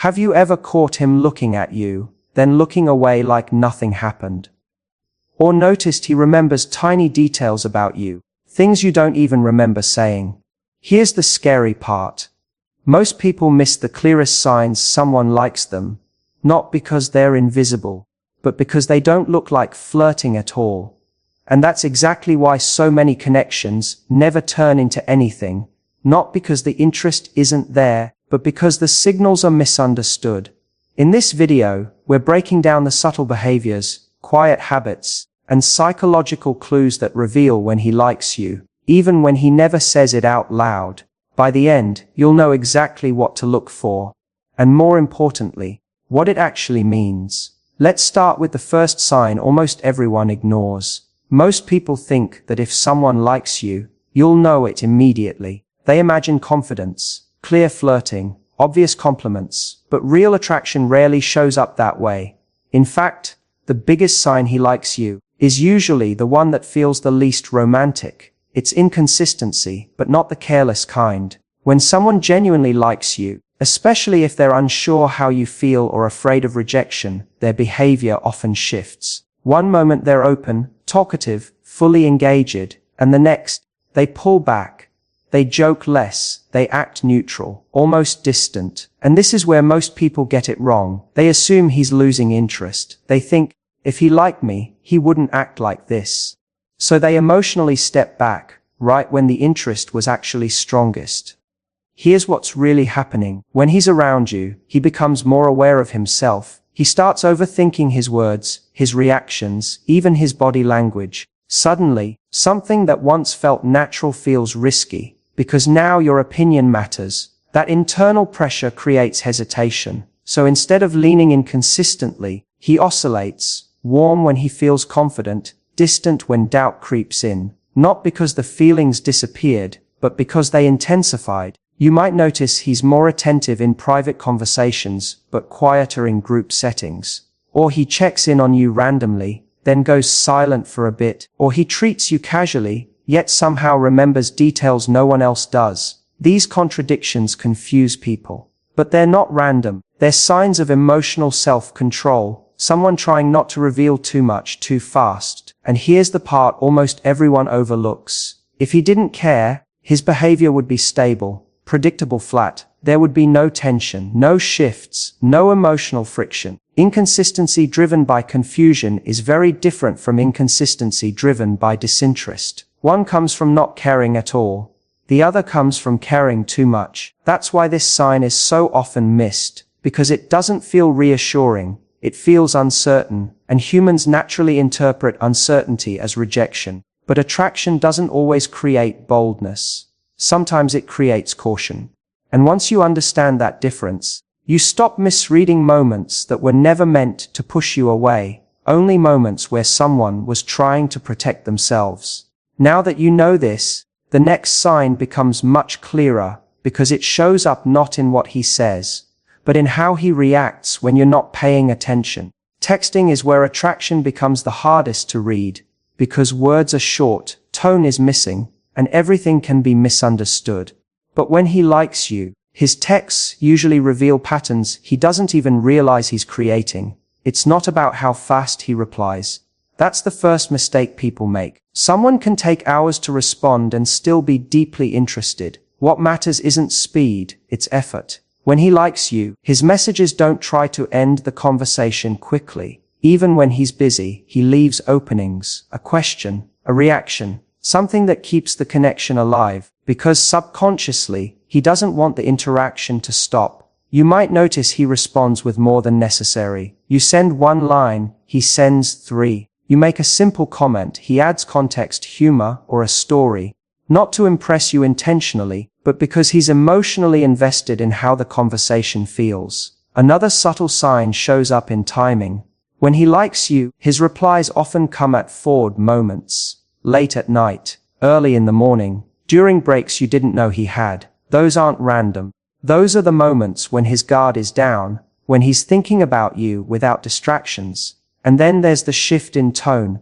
Have you ever caught him looking at you, then looking away like nothing happened? Or noticed he remembers tiny details about you, things you don't even remember saying? Here's the scary part. Most people miss the clearest signs someone likes them, not because they're invisible, but because they don't look like flirting at all. And that's exactly why so many connections never turn into anything, not because the interest isn't there, but because the signals are misunderstood. In this video, we're breaking down the subtle behaviors, quiet habits, and psychological clues that reveal when he likes you, even when he never says it out loud. By the end, you'll know exactly what to look for, and more importantly, what it actually means. Let's start with the first sign almost everyone ignores. Most people think that if someone likes you, you'll know it immediately. They imagine confidence, clear flirting, obvious compliments, but real attraction rarely shows up that way. In fact, the biggest sign he likes you is usually the one that feels the least romantic. It's inconsistency, but not the careless kind. When someone genuinely likes you, especially if they're unsure how you feel or afraid of rejection, their behavior often shifts. One moment they're open, talkative, fully engaged, and the next, they pull back. They joke less, they act neutral, almost distant. And this is where most people get it wrong. They assume he's losing interest. They think, if he liked me, he wouldn't act like this. So they emotionally step back, right when the interest was actually strongest. Here's what's really happening. When he's around you, he becomes more aware of himself. He starts overthinking his words, his reactions, even his body language. Suddenly, something that once felt natural feels risky, because now your opinion matters. That internal pressure creates hesitation. So instead of leaning in consistently, he oscillates, warm when he feels confident, distant when doubt creeps in. Not because the feelings disappeared, but because they intensified. You might notice he's more attentive in private conversations, but quieter in group settings. Or he checks in on you randomly, then goes silent for a bit. Or he treats you casually, yet somehow remembers details no one else does. These contradictions confuse people. But they're not random. They're signs of emotional self-control, someone trying not to reveal too much too fast. And here's the part almost everyone overlooks. If he didn't care, his behavior would be stable, predictable, flat. There would be no tension, no shifts, no emotional friction. Inconsistency driven by confusion is very different from inconsistency driven by disinterest. One comes from not caring at all. The other comes from caring too much. That's why this sign is so often missed, because it doesn't feel reassuring. It feels uncertain, and humans naturally interpret uncertainty as rejection. But attraction doesn't always create boldness. Sometimes it creates caution. And once you understand that difference, you stop misreading moments that were never meant to push you away, only moments where someone was trying to protect themselves. Now that you know this, the next sign becomes much clearer, because it shows up not in what he says, but in how he reacts when you're not paying attention. Texting is where attraction becomes the hardest to read, because words are short, tone is missing, and everything can be misunderstood. But when he likes you, his texts usually reveal patterns he doesn't even realize he's creating. It's not about how fast he replies. That's the first mistake people make. Someone can take hours to respond and still be deeply interested. What matters isn't speed, it's effort. When he likes you, his messages don't try to end the conversation quickly. Even when he's busy, he leaves openings, a question, a reaction, something that keeps the connection alive, because subconsciously, he doesn't want the interaction to stop. You might notice he responds with more than necessary. You send one line, he sends 3. You make a simple comment, he adds context, humor, or a story. Not to impress you intentionally, but because he's emotionally invested in how the conversation feels. Another subtle sign shows up in timing. When he likes you, his replies often come at forward moments. Late at night, early in the morning, during breaks you didn't know he had. Those aren't random. Those are the moments when his guard is down, when he's thinking about you without distractions. And then there's the shift in tone.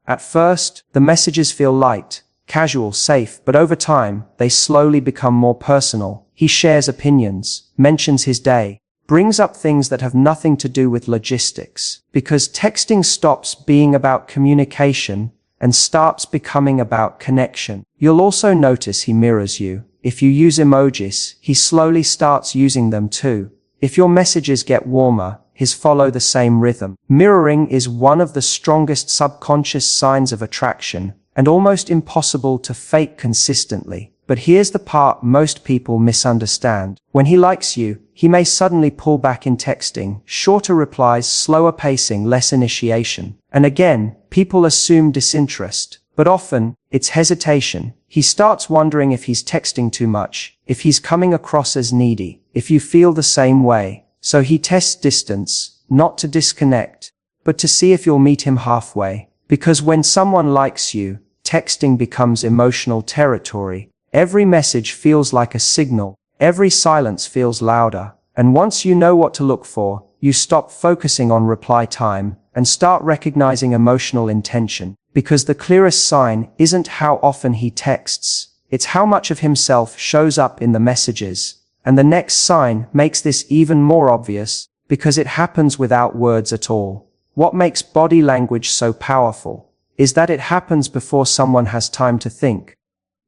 At first, the messages feel light, casual, safe, but over time, they slowly become more personal. He shares opinions, mentions his day, brings up things that have nothing to do with logistics, because texting stops being about communication and starts becoming about connection. You'll also notice he mirrors you. If you use emojis, he slowly starts using them too. If your messages get warmer, his follow the same rhythm. Mirroring is one of the strongest subconscious signs of attraction, and almost impossible to fake consistently. But here's the part most people misunderstand. When he likes you, he may suddenly pull back in texting, shorter replies, slower pacing, less initiation. And again, people assume disinterest, but often, it's hesitation. He starts wondering if he's texting too much, if he's coming across as needy, if you feel the same way. So he tests distance, not to disconnect, but to see if you'll meet him halfway. Because when someone likes you, texting becomes emotional territory. Every message feels like a signal. Every silence feels louder. And once you know what to look for, you stop focusing on reply time and start recognizing emotional intention. Because the clearest sign isn't how often he texts. It's how much of himself shows up in the messages. And the next sign makes this even more obvious, because it happens without words at all. What makes body language so powerful is that it happens before someone has time to think.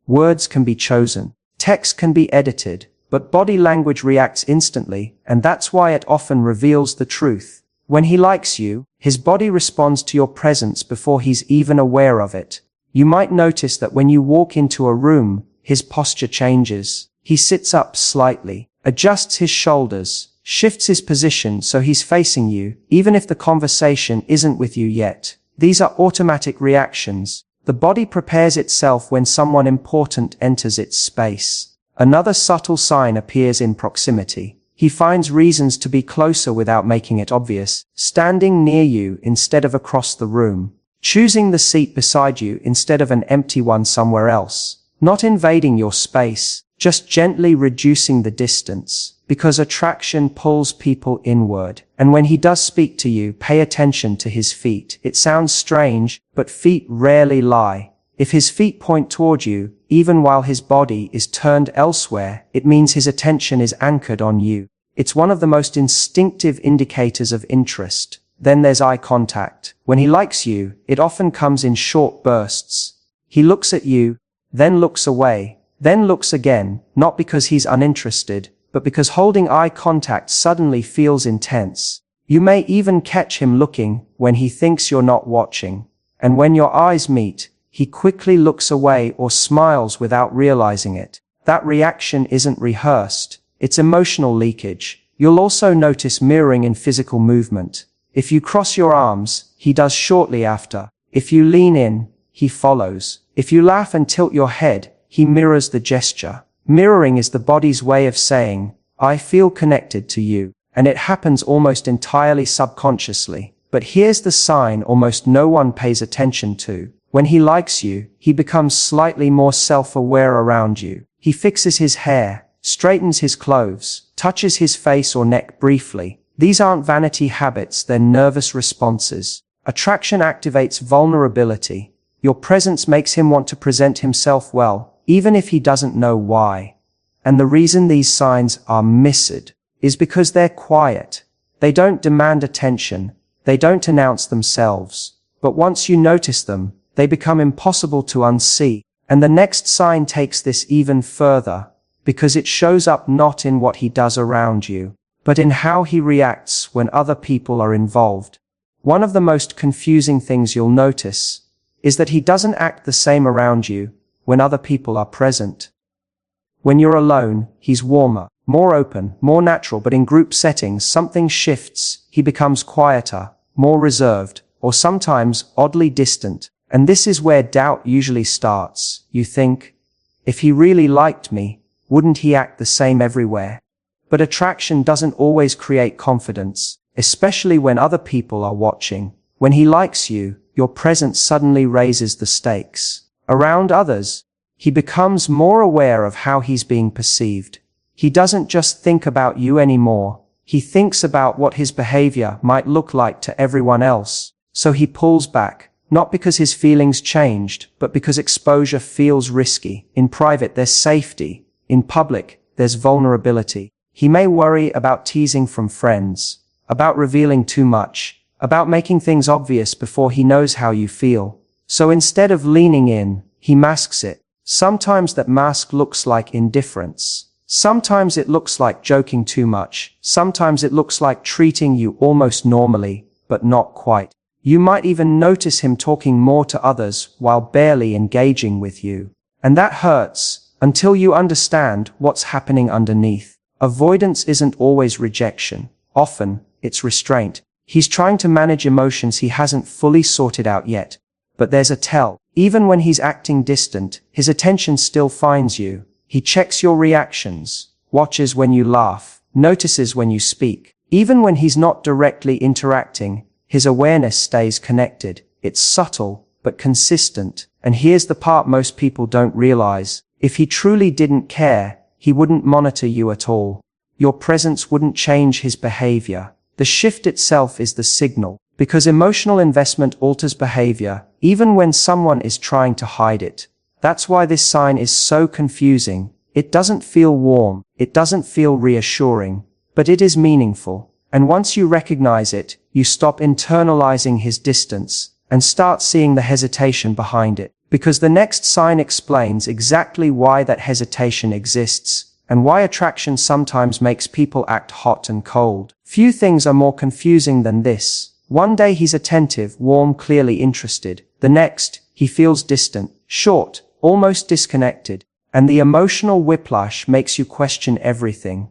Words can be chosen. Text can be edited, but body language reacts instantly, and that's why it often reveals the truth. When he likes you, his body responds to your presence before he's even aware of it. You might notice that when you walk into a room, his posture changes. He sits up slightly, adjusts his shoulders, shifts his position so he's facing you, even if the conversation isn't with you yet. These are automatic reactions. The body prepares itself when someone important enters its space. Another subtle sign appears in proximity. He finds reasons to be closer without making it obvious, standing near you instead of across the room, choosing the seat beside you instead of an empty one somewhere else, not invading your space, just gently reducing the distance, because attraction pulls people inward. And when he does speak to you, pay attention to his feet. It sounds strange, but feet rarely lie. If his feet point toward you, even while his body is turned elsewhere, it means his attention is anchored on you. It's one of the most instinctive indicators of interest. Then there's eye contact. When he likes you, it often comes in short bursts. He looks at you, then looks away, then looks again, not because he's uninterested, but because holding eye contact suddenly feels intense. You may even catch him looking when he thinks you're not watching. And when your eyes meet, he quickly looks away or smiles without realizing it. That reaction isn't rehearsed. It's emotional leakage. You'll also notice mirroring in physical movement. If you cross your arms, he does shortly after. If you lean in, he follows. If you laugh and tilt your head, he mirrors the gesture. Mirroring is the body's way of saying, I feel connected to you. And it happens almost entirely subconsciously. But here's the sign almost no one pays attention to. When he likes you, he becomes slightly more self-aware around you. He fixes his hair, straightens his clothes, touches his face or neck briefly. These aren't vanity habits, they're nervous responses. Attraction activates vulnerability. Your presence makes him want to present himself well, even if he doesn't know why. And the reason these signs are missed is because they're quiet. They don't demand attention. They don't announce themselves. But once you notice them, they become impossible to unsee. And the next sign takes this even further, because it shows up not in what he does around you, but in how he reacts when other people are involved. One of the most confusing things you'll notice is that he doesn't act the same around you when other people are present. When you're alone, he's warmer, more open, more natural, but in group settings, something shifts. He becomes quieter, more reserved, or sometimes oddly distant. And this is where doubt usually starts. You think, if he really liked me, wouldn't he act the same everywhere? But attraction doesn't always create confidence, especially when other people are watching. When he likes you, your presence suddenly raises the stakes. Around others, he becomes more aware of how he's being perceived. He doesn't just think about you anymore. He thinks about what his behavior might look like to everyone else. So he pulls back. Not because his feelings changed, but because exposure feels risky. In private, there's safety. In public, there's vulnerability. He may worry about teasing from friends, about revealing too much, about making things obvious before he knows how you feel. So instead of leaning in, he masks it. Sometimes that mask looks like indifference. Sometimes it looks like joking too much. Sometimes it looks like treating you almost normally, but not quite. You might even notice him talking more to others while barely engaging with you. And that hurts, until you understand what's happening underneath. Avoidance isn't always rejection. Often, it's restraint. He's trying to manage emotions he hasn't fully sorted out yet. But there's a tell. Even when he's acting distant, his attention still finds you. He checks your reactions, watches when you laugh, notices when you speak. Even when he's not directly interacting, his awareness stays connected. It's subtle, but consistent. And here's the part most people don't realize. If he truly didn't care, he wouldn't monitor you at all. Your presence wouldn't change his behavior. The shift itself is the signal. Because emotional investment alters behavior, even when someone is trying to hide it. That's why this sign is so confusing. It doesn't feel warm. It doesn't feel reassuring. But it is meaningful. And once you recognize it, you stop internalizing his distance and start seeing the hesitation behind it. Because the next sign explains exactly why that hesitation exists and why attraction sometimes makes people act hot and cold. Few things are more confusing than this. One day he's attentive, warm, clearly interested. The next, he feels distant, short, almost disconnected. And the emotional whiplash makes you question everything.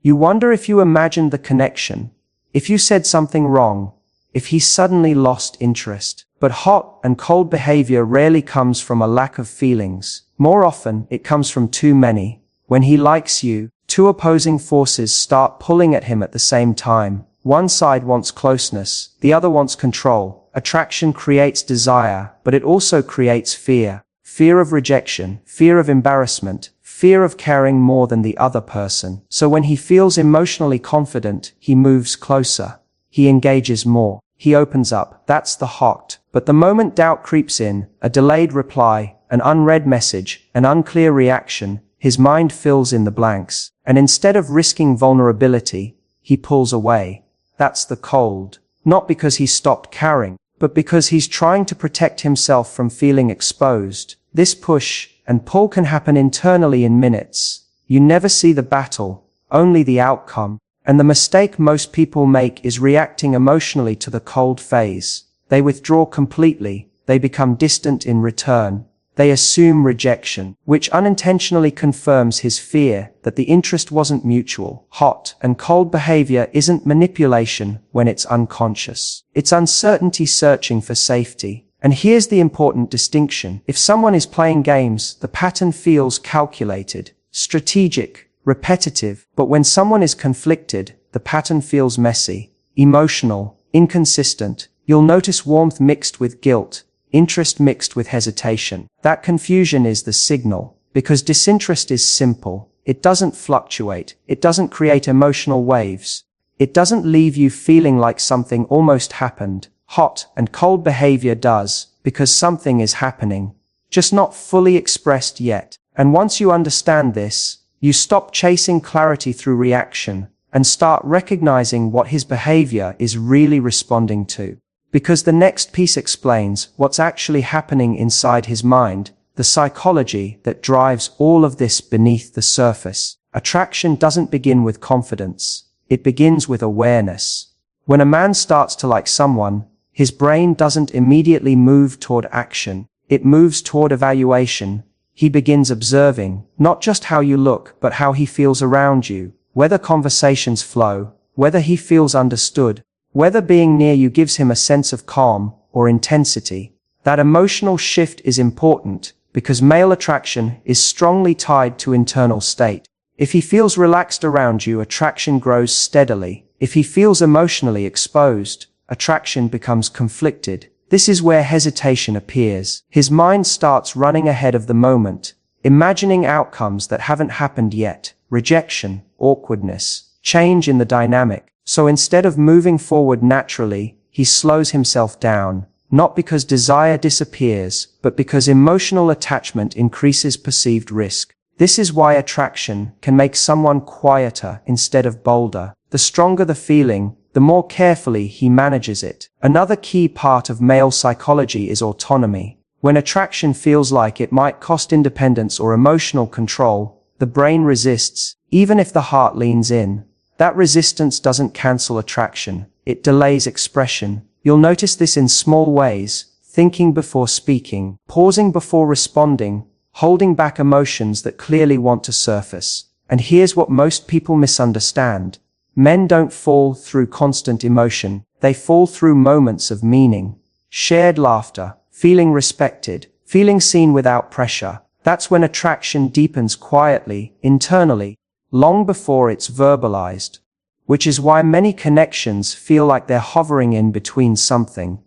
You wonder if you imagined the connection, if you said something wrong, if he suddenly lost interest. But hot and cold behavior rarely comes from a lack of feelings. More often, it comes from too many. When he likes you, two opposing forces start pulling at him at the same time. One side wants closeness, the other wants control. Attraction creates desire, but it also creates fear. Fear of rejection, fear of embarrassment, fear of caring more than the other person. So when he feels emotionally confident, he moves closer. He engages more. He opens up. That's the hot. But the moment doubt creeps in, a delayed reply, an unread message, an unclear reaction, his mind fills in the blanks. And instead of risking vulnerability, he pulls away. That's the cold. Not because he stopped caring, but because he's trying to protect himself from feeling exposed. This push and pull can happen internally in minutes. You never see the battle, only the outcome. And the mistake most people make is reacting emotionally to the cold phase. They withdraw completely. They become distant in return. They assume rejection, which unintentionally confirms his fear that the interest wasn't mutual. Hot and cold behavior isn't manipulation when it's unconscious. It's uncertainty searching for safety. And here's the important distinction. If someone is playing games, the pattern feels calculated, strategic, repetitive. But when someone is conflicted, the pattern feels messy, emotional, inconsistent. You'll notice warmth mixed with guilt, interest mixed with hesitation. That confusion is the signal, because disinterest is simple. It doesn't fluctuate. It doesn't create emotional waves. It doesn't leave you feeling like something almost happened. Hot and cold behavior does, because something is happening, just not fully expressed yet. And once you understand this, you stop chasing clarity through reaction and start recognizing what his behavior is really responding to. Because the next piece explains what's actually happening inside his mind, the psychology that drives all of this beneath the surface. Attraction doesn't begin with confidence. It begins with awareness. When a man starts to like someone, his brain doesn't immediately move toward action. It moves toward evaluation. He begins observing, not just how you look, but how he feels around you, whether conversations flow, whether he feels understood, whether being near you gives him a sense of calm or intensity. That emotional shift is important because male attraction is strongly tied to internal state. If he feels relaxed around you, attraction grows steadily. If he feels emotionally exposed, attraction becomes conflicted. This is where hesitation appears. His mind starts running ahead of the moment, imagining outcomes that haven't happened yet. Rejection, awkwardness, change in the dynamic. So instead of moving forward naturally, he slows himself down, not because desire disappears, but because emotional attachment increases perceived risk. This is why attraction can make someone quieter instead of bolder. The stronger the feeling, the more carefully he manages it. Another key part of male psychology is autonomy. When attraction feels like it might cost independence or emotional control, the brain resists, even if the heart leans in. That resistance doesn't cancel attraction, it delays expression. You'll notice this in small ways: thinking before speaking, pausing before responding, holding back emotions that clearly want to surface. And here's what most people misunderstand. Men don't fall through constant emotion, they fall through moments of meaning. Shared laughter, feeling respected, feeling seen without pressure. That's when attraction deepens quietly, internally, long before it's verbalized. Which is why many connections feel like they're hovering in between something.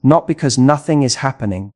Not because nothing is happening,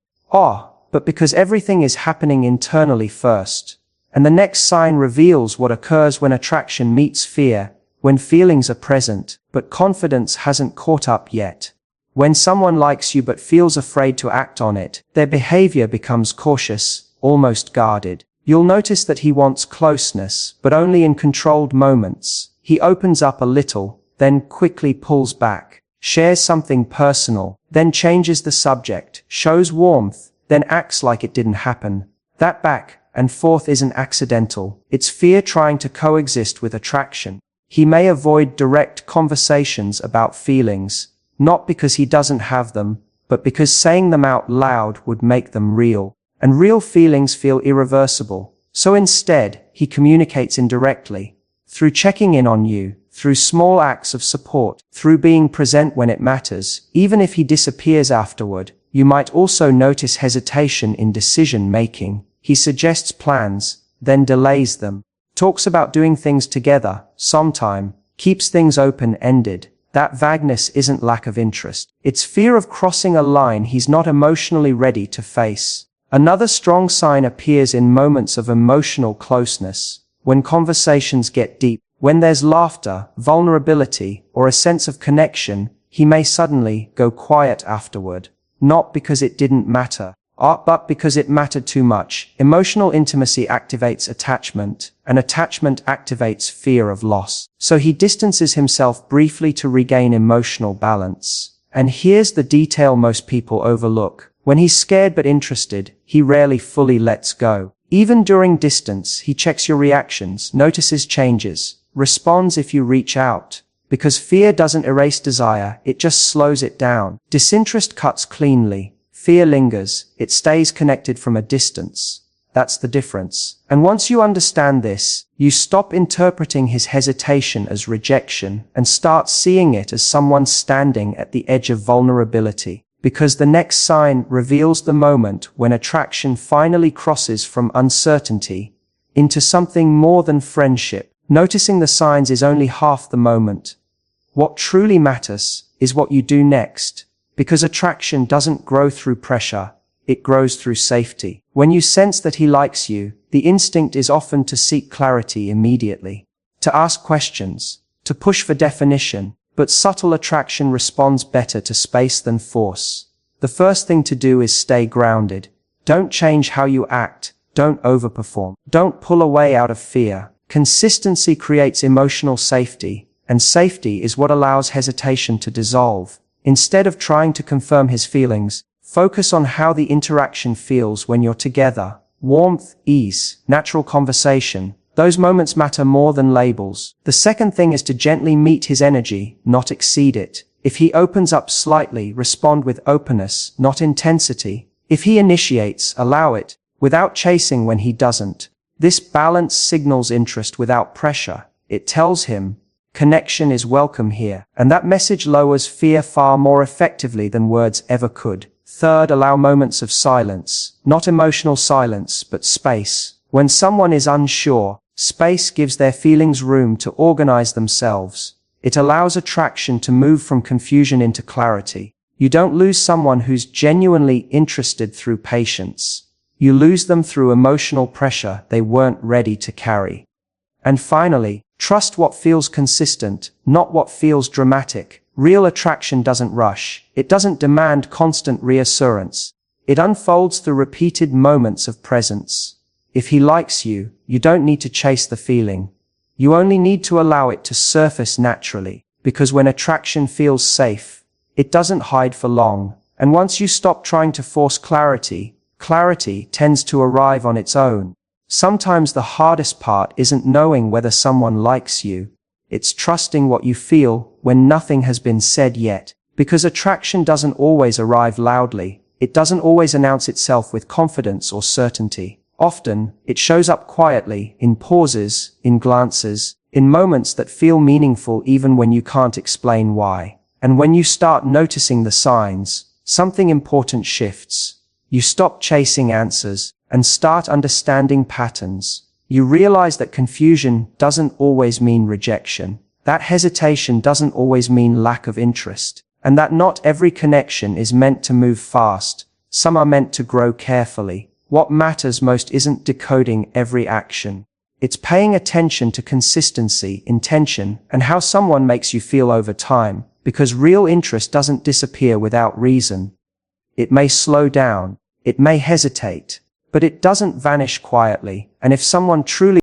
but because everything is happening internally first. And the next sign reveals what occurs when attraction meets fear, when feelings are present, but confidence hasn't caught up yet. When someone likes you but feels afraid to act on it, their behavior becomes cautious, almost guarded. You'll notice that he wants closeness, but only in controlled moments. He opens up a little, then quickly pulls back, shares something personal, then changes the subject, shows warmth, then acts like it didn't happen. That back and forth isn't accidental. It's fear trying to coexist with attraction. He may avoid direct conversations about feelings, not because he doesn't have them, but because saying them out loud would make them real. And real feelings feel irreversible. So instead, he communicates indirectly, through checking in on you, through small acts of support, through being present when it matters. Even if he disappears afterward, you might also notice hesitation in decision-making. He suggests plans, then delays them, talks about doing things together, sometime, keeps things open-ended. That vagueness isn't lack of interest. It's fear of crossing a line he's not emotionally ready to face. Another strong sign appears in moments of emotional closeness, when conversations get deep, when there's laughter, vulnerability, or a sense of connection. He may suddenly go quiet afterward. Not because it didn't matter, but because it mattered too much. Emotional intimacy activates attachment, and attachment activates fear of loss. So he distances himself briefly to regain emotional balance. And here's the detail most people overlook. When he's scared but interested, he rarely fully lets go. Even during distance, he checks your reactions, notices changes, responds if you reach out. Because fear doesn't erase desire, it just slows it down. Disinterest cuts cleanly. Fear lingers. It stays connected from a distance. That's the difference. And once you understand this, you stop interpreting his hesitation as rejection and start seeing it as someone standing at the edge of vulnerability. Because the next sign reveals the moment when attraction finally crosses from uncertainty into something more than friendship. Noticing the signs is only half the moment. What truly matters is what you do next, because attraction doesn't grow through pressure, it grows through safety. When you sense that he likes you, the instinct is often to seek clarity immediately, to ask questions, to push for definition, but subtle attraction responds better to space than force. The first thing to do is stay grounded. Don't change how you act, don't overperform, don't pull away out of fear. Consistency creates emotional safety. And safety is what allows hesitation to dissolve. Instead of trying to confirm his feelings, focus on how the interaction feels when you're together. Warmth, ease, natural conversation. Those moments matter more than labels. The second thing is to gently meet his energy, not exceed it. If he opens up slightly, respond with openness, not intensity. If he initiates, allow it, without chasing when he doesn't. This balance signals interest without pressure. It tells him, connection is welcome here, and that message lowers fear far more effectively than words ever could. Third, allow moments of silence, not emotional silence, but space. When someone is unsure, space gives their feelings room to organize themselves. It allows attraction to move from confusion into clarity. You don't lose someone who's genuinely interested through patience. You lose them through emotional pressure they weren't ready to carry. And finally, trust what feels consistent, not what feels dramatic. Real attraction doesn't rush. It doesn't demand constant reassurance. It unfolds through repeated moments of presence. If he likes you, you don't need to chase the feeling. You only need to allow it to surface naturally, because when attraction feels safe, it doesn't hide for long, and once you stop trying to force clarity, clarity tends to arrive on its own. Sometimes the hardest part isn't knowing whether someone likes you. It's trusting what you feel when nothing has been said yet, because attraction doesn't always arrive loudly. It doesn't always announce itself with confidence or certainty. Often, it shows up quietly, in pauses, in glances, in moments that feel meaningful even when you can't explain why. And when you start noticing the signs, something important shifts. You stop chasing answers and start understanding patterns. You realize that confusion doesn't always mean rejection, that hesitation doesn't always mean lack of interest, and that not every connection is meant to move fast. Some are meant to grow carefully. What matters most isn't decoding every action. It's paying attention to consistency, intention, and how someone makes you feel over time, because real interest doesn't disappear without reason. It may slow down, it may hesitate, but it doesn't vanish quietly, and if someone truly